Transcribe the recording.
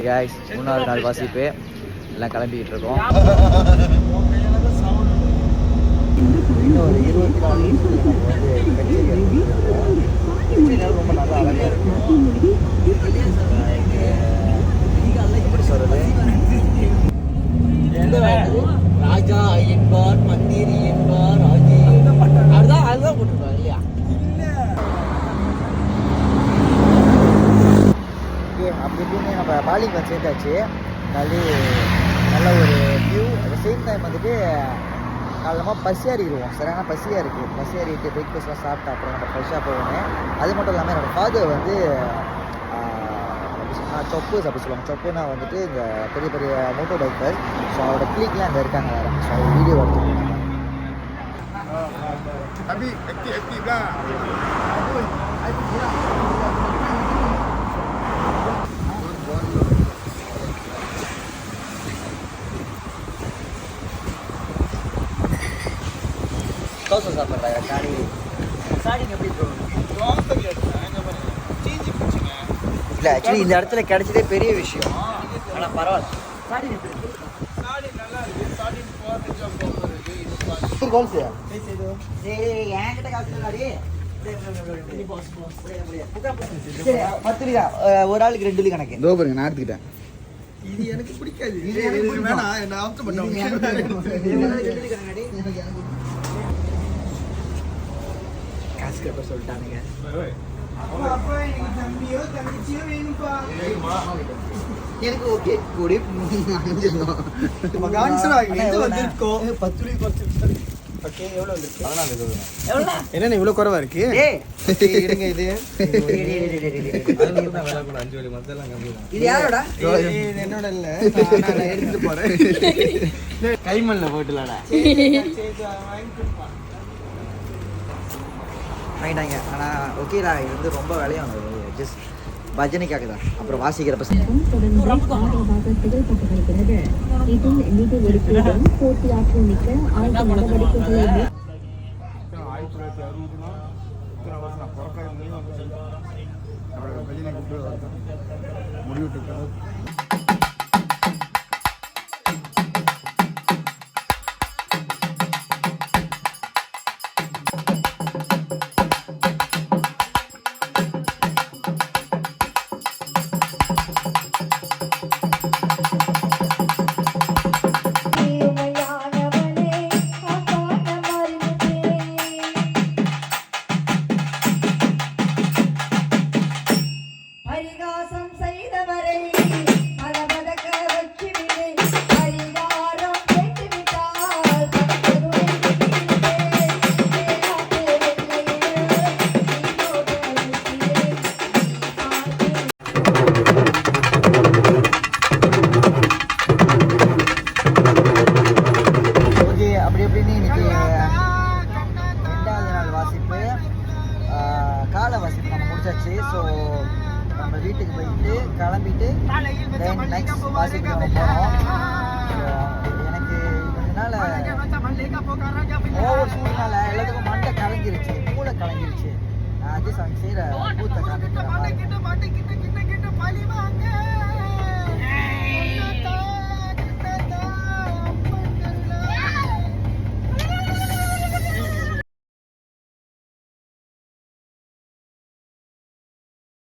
Guys, 3வது நாள் வாசிப்பு எல்லாம் கிளம்பிக்கிட்டு இருக்கோம். இன்னும் ஒரு 24 நிமிஷத்துல நம்ம வந்து ரொம்ப நல்லா அழகாக இருக்கும். எப்படி சொல்றது, ராஜா என்பார் மந்திரி என்பார் ராஜி அதுதான் போட்டுருக்காங்க இல்லையா? அப்படி இப்படின்னு நம்ம பாலிங் வந்து சேர்த்தாச்சு. நல்ல ஒரு வியூ. அட் சேம் டைம் வந்துட்டு காலமாக பசியாறிடுவோம். சரியான பசியாக இருக்குது. பசியாறிட்டு பிரேக்ஃபாஸ்ட்லாம் சாப்பிட்டா அப்புறம் நம்ம ஃப்ரெஷ்ஷாக போகணும். அது மட்டும் இல்லாமல் என்னோடய ஃபாதர் வந்து சொப்பூஸ் அப்படி சொல்லுவாங்க. சொப்புனா வந்துட்டு இந்த பெரிய பெரிய மோட்டோ பைக்கர். ஸோ அவரோட கிளிக்லாம் அங்கே இருக்காங்க வேறு. ஸோ அவர் வீடியோ எடுத்துக்கோங்க. தோசை சாப்பிட்றாங்க. சாடி எப்படி இல்லை, ஆக்சுவலி இந்த இடத்துல கிடைச்சதே பெரிய விஷயம். ஆனால் பரவாயில்ல. சாடி என்கிட்ட காசு ஒரு ஆளுக்கு 2 கணக்கு. இதோ பாருங்க, நான் எடுத்துக்கிட்டேன். இது எனக்கு பிடிக்காது. காசு கேட்ப சொல்லிட்டானுங்க. எனக்கு ஓகே கூடி என்ன இவ்வளவு குறைவா இருக்கு? என்னோட இல்ல, எடுத்துட்டு போறேன். கைமல்ல போட்டுலாடா வாங்கிட்டாங்க. ஆனால் ஓகேடா, இது வந்து ரொம்ப விலையானது. ஜஸ்ட் பஜனைக்காக தான். அப்புறம் வாசிக்கிற பசங்க ஸோ நம்ம வீட்டுக்கு போயிட்டு கிளம்பிட்டு நெக்ஸ்ட் வாசிக்கு நம்ம போனோம். எனக்கு இதனால ஓவர் சூழ்நால எல்லாத்துக்கும் மண்டை கலங்கிருச்சு, மூளை கலங்கிருச்சு. நான் அஜய் சாங் செய்கிற பூத்தை காமிக்கிறேன்.